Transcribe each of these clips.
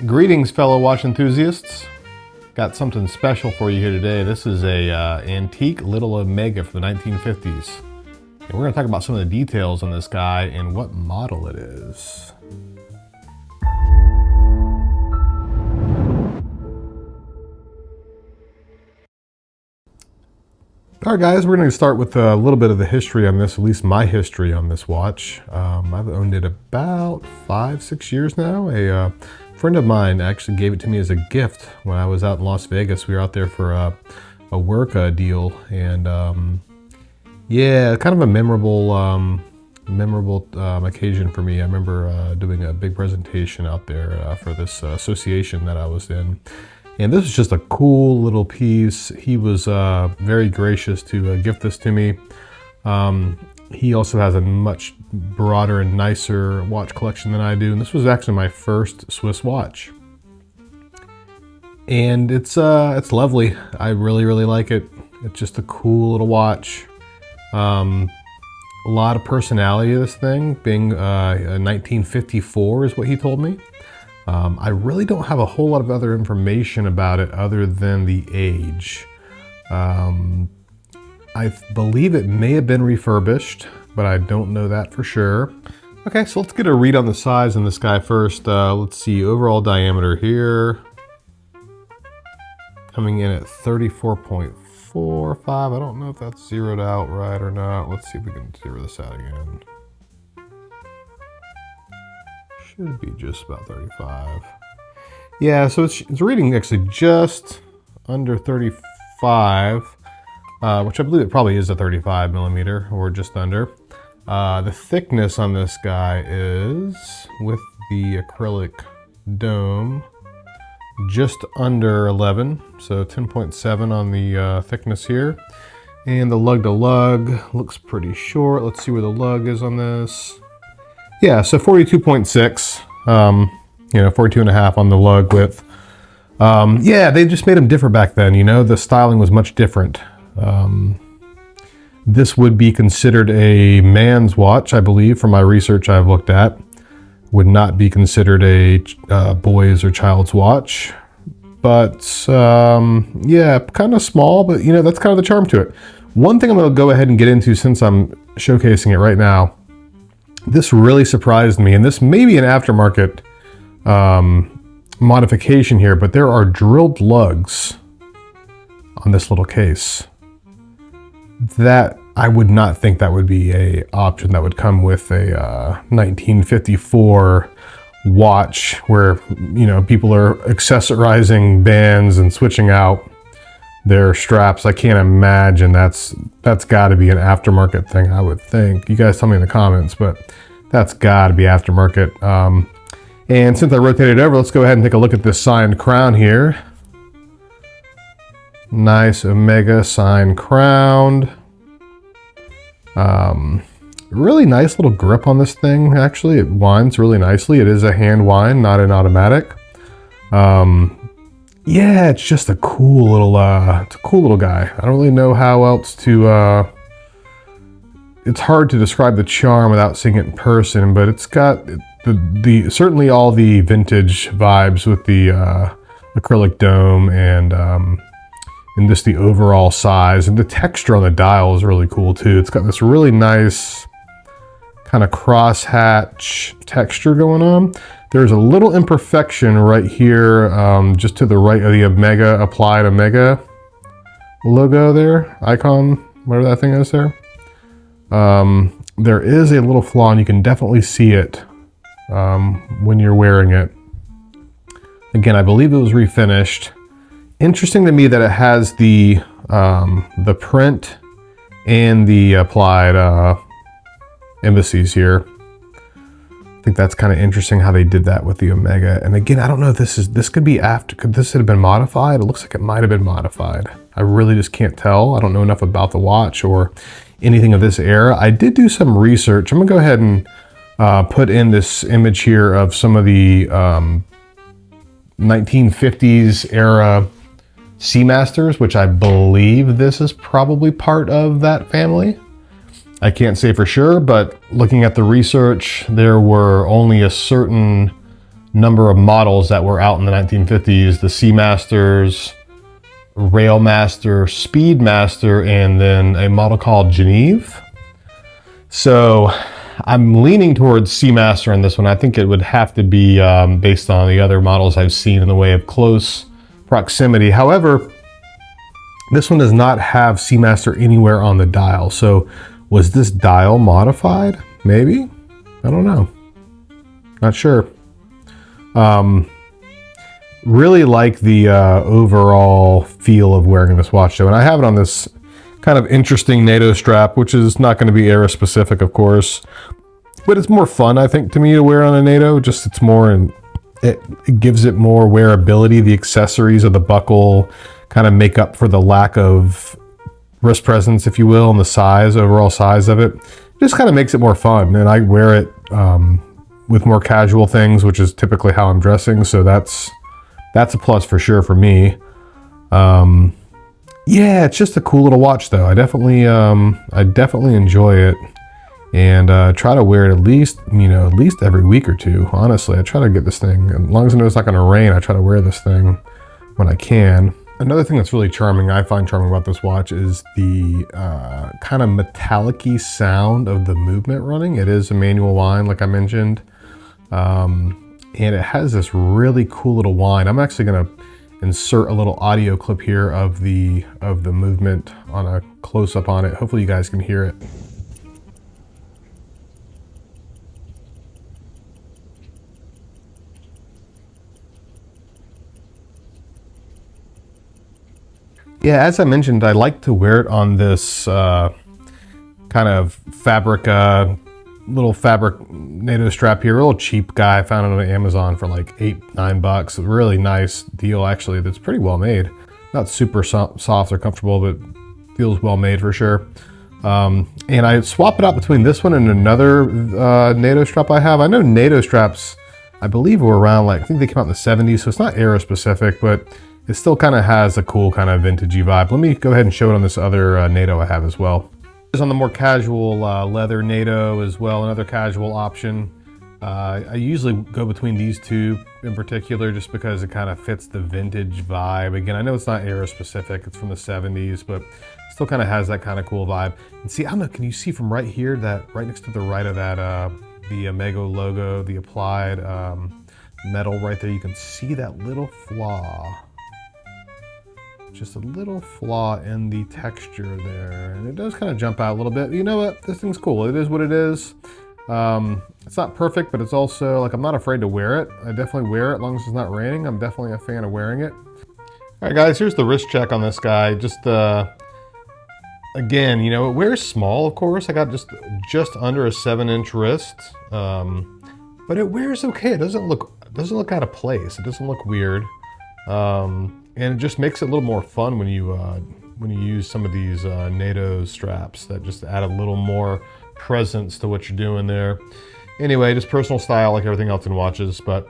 Greetings, fellow watch enthusiasts. Got something special for you here today. This is a antique little Omega from the 1950s. And we're going to talk about some of the details on this guy and what model it is. All right, guys, we're going to start with a little bit of the history on this, at least my history on this watch. I've owned it about 5-6 years now. A friend of mine actually gave it to me as a gift when I was out in Las Vegas. We were out there for a work deal, and yeah, kind of a memorable occasion for me. I remember doing a big presentation out there for this association that I was in. And this is just a cool little piece. He was very gracious to gift this to me. He also has a much broader and nicer watch collection than I do. And this was actually my first Swiss watch. And it's lovely. I really, really like it. It's just a cool little watch. A lot of personality of this thing, being a 1954 is what he told me. I really don't have a whole lot of other information about it other than the age. I believe it may have been refurbished, but I don't know that for sure. Okay, so let's get a read on the size on this guy first. Let's see, overall diameter here. Coming in at 34.45. I don't know if that's zeroed out right or not. Let's see if we can zero this out again. Should be just about 35. Yeah, so it's reading actually just under 35, which I believe it probably is a 35 millimeter or just under. The thickness on this guy is, with the acrylic dome, just under 11, so 10.7 on the thickness here. And the lug-to-lug looks pretty short. Let's see where the lug is on this. Yeah, so 42.6, 42.5 on the lug width. Yeah, they just made them different back then, the styling was much different. This would be considered a man's watch, I believe, from my research I've looked at. Would not be considered a boy's or child's watch. But, yeah, kind of small, but, that's kind of the charm to it. One thing I'm going to go ahead and get into since I'm showcasing it right now. This really surprised me, and this may be an aftermarket modification here, but there are drilled lugs on this little case. That I would not think that would be a option that would come with a 1954 watch where people are accessorizing bands and switching out their straps. I can't imagine that's got to be an aftermarket thing, I would think. You guys tell me in the comments, but that's got to be aftermarket. And since I rotated over, let's go ahead and take a look at this signed crown here. Nice Omega signed crown. Really nice little grip on this thing, actually. It winds really nicely. It is a hand wind, not an automatic. Yeah, it's just a cool little guy. I don't really know how else to, it's hard to describe the charm without seeing it in person, but it's got certainly all the vintage vibes with the acrylic dome and just the overall size, and the texture on the dial is really cool too. It's got this really nice kind of crosshatch texture going on. There's a little imperfection right here, just to the right of the Omega, applied Omega logo there, icon, whatever that thing is there. There is a little flaw, and you can definitely see it when you're wearing it. Again, I believe it was refinished. Interesting to me that it has the print and the applied embassies here. I think that's kind of interesting how they did that with the Omega. And again, I don't know if this could be after, could this have been modified? It looks like it might have been modified. I really just can't tell. I don't know enough about the watch or anything of this era. I did do some research. I'm gonna go ahead and put in this image here of some of the 1950s era Seamasters, which I believe this is probably part of that family. I can't say for sure, but looking at the research, there were only a certain number of models that were out in the 1950s, the Seamasters, Railmaster, Speedmaster, and then a model called Geneve. So I'm leaning towards Seamaster in this one. I think it would have to be based on the other models I've seen in the way of close proximity. However, this one does not have Seamaster anywhere on the dial. So was this dial modified? Maybe? I don't know. Not sure. Really like the overall feel of wearing this watch though. And I have it on this kind of interesting NATO strap, which is not going to be era specific, of course. But it's more fun, I think, to me to wear on a NATO. Just it's more, and it gives it more wearability. The accessories of the buckle kind of make up for the lack of wrist presence, if you will, and the size, overall size of it. It just kind of makes it more fun. And I wear it with more casual things, which is typically how I'm dressing. So that's a plus for sure for me. Yeah, it's just a cool little watch though. I definitely enjoy it, and try to wear it at least every week or two. Honestly, I try to get this thing, as long as I know it's not going to rain, I try to wear this thing when I can. Another thing that's really charming, I find charming about this watch, is the kind of metallic-y sound of the movement running. It is a manual wind, like I mentioned. And it has this really cool little whine. I'm actually going to insert a little audio clip here of the movement on a close-up on it. Hopefully you guys can hear it. Yeah, as I mentioned, I like to wear it on this kind of fabric, little fabric NATO strap here. A little cheap guy. I found it on Amazon for like $8-9. A really nice deal, actually. That's pretty well made. Not super soft or comfortable, but feels well made for sure. And I swap it out between this one and another NATO strap I have. I know NATO straps, I believe, were around, like, I think they came out in the 70s, so it's not era specific, but it still kind of has a cool kind of vintagey vibe. Let me go ahead and show it on this other NATO I have as well. This is on the more casual leather NATO as well, another casual option. I usually go between these two in particular just because it kind of fits the vintage vibe. Again, I know it's not era specific, it's from the 70s, but still kind of has that kind of cool vibe. And see, I don't know, can you see from right here, that right next to the right of that, the Omega logo, the applied metal right there, you can see that little flaw. Just a little flaw in the texture there, and it does kind of jump out a little bit. You know what? This thing's cool. It is what it is. It's not perfect, but it's also, like, I'm not afraid to wear it. I definitely wear it as long as it's not raining. I'm definitely a fan of wearing it. All right, guys, here's the wrist check on this guy. Just again, you know, it wears small, of course. I got just under a 7-inch wrist, but it wears okay. It doesn't look out of place. It doesn't look weird. And it just makes it a little more fun when you use some of these NATO straps that just add a little more presence to what you're doing there. Anyway, just personal style like everything else in watches. But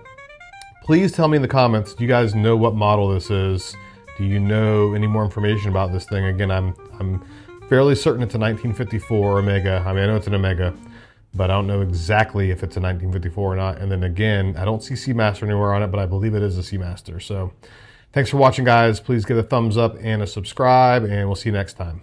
please tell me in the comments, do you guys know what model this is? Do you know any more information about this thing? Again, I'm fairly certain it's a 1954 Omega. I mean, I know it's an Omega, but I don't know exactly if it's a 1954 or not. And then again, I don't see Seamaster anywhere on it, but I believe it is a Seamaster. So thanks for watching, guys. Please give a thumbs up and a subscribe, and we'll see you next time.